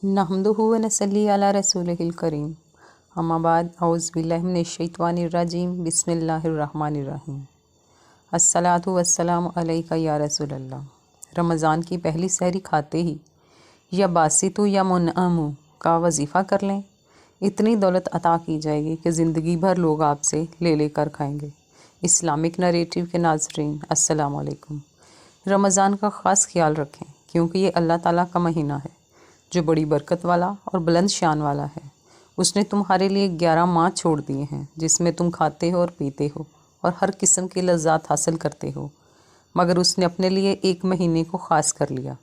नहमदुहु व नसल्ली अला रसूलिहिल करीम। अम्मा बाद औज़ु बिल्लाहि मिनश्शैतानिर रजीम बिस्मिल्लाहिर रहमानिर रहीम। अस्सलातु वस्सलामु अलैका या रसूलल्लाह। रमज़ान की पहली सहरी खाते ही या बासितु या मुनअमु का वजीफ़ा कर लें, इतनी दौलत अता की जाएगी कि ज़िंदगी भर लोग आपसे ले लेकर खाएंगे। इस्लामिक नरेटिव के नाज़रीन अस्सलामु अलैकुम। रमज़ान का ख़ास ख्याल रखें क्योंकि ये अल्लाह ताला का महीना है जो बड़ी बरकत वाला और बुलंद शान वाला है। उसने तुम्हारे लिए 11 माह छोड़ दिए हैं जिसमें तुम खाते हो और पीते हो और हर किस्म की लज़्ज़ात हासिल करते हो, मगर उसने अपने लिए एक महीने को ख़ास कर लिया।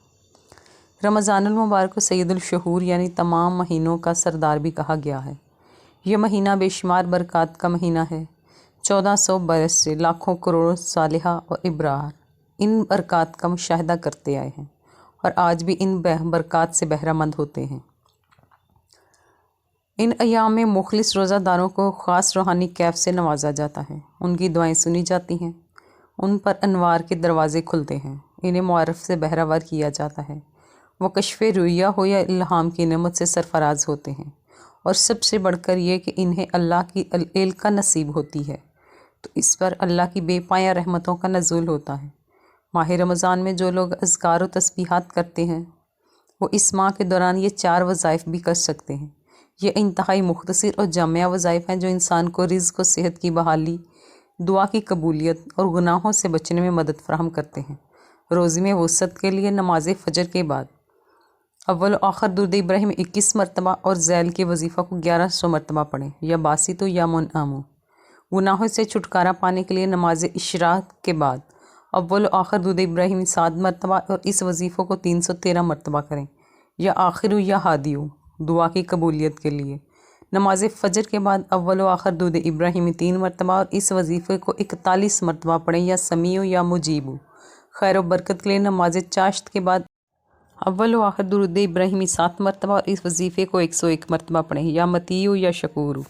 रमज़ानुल मुबारक को सैयदुल शहूर यानी तमाम महीनों का सरदार भी कहा गया है। यह महीना बेशुमार बरक़ात का महीना है। 1400 बरस से लाखों करोड़ सालिहा और इब्रार इन बरक़ात का मुशाहिदा करते आए हैं और आज भी इन बरक़ात से बहरामंद होते हैं। इन अयाम में मुखलिस रोज़ादारों को ख़ास रूहानी कैफ़ से नवाजा जाता है। उनकी दुआएं सुनी जाती हैं, उन पर अनवार के दरवाज़े खुलते हैं, इन्हें मुआरफ़ से बहरावर किया जाता है। वो कश्फ़े रुइया हो या इल्हाम की नेमत से सरफराज होते हैं और सबसे बढ़कर ये कि इन्हें अल्लाह की एल का नसीब होती है, तो इस पर अल्लाह की बेपाया रहमतों का नज़ूल होता है। माह रमज़ान में जो लोग अज़कार व तस्बीहात करते हैं वो इस माह के दौरान ये 4 वज़ाइफ भी कर सकते हैं। ये इंतहाई मुख्तसर और जामिया वज़ाइफ हैं जो इंसान को रिज़्क़ और सेहत की बहाली, दुआ की कबूलियत और गुनाहों से बचने में मदद फराहम करते हैं। रोज़े में वसत के लिए नमाज फ़जर के बाद अव्वल आखिर दुरूद इब्राहिम 21 मरतबा और ज़ैल के वजीफ़ा को 1100 मरतबा पढ़ें या बासितो या मुनअमु। गुनाहों से छुटकारा पाने के लिए नमाज इशराक के बाद अव्वल आखिर दुरूद इब्राहिम 7 मरतबा और इस वजीफ़ों को 313 मरतबा करें या आखिर या हादियु दुआ की कबूलियत के लिए। नमाज फ़जर के बाद अव्वल आखिर दुरूद इब्राहिम 3 मरतबा और इस वजीफ़े को 41 मरतबा पढ़ें या समीउ या मुजीबु। खैर व बरकत के लिए नमाज चाश्त के बाद अव्वल आखिर दुरूद इब्राहिम 7 मरतबा और इस वजीफ़े को 101 मरतबा पढ़ें या मतीयु या शकूरु।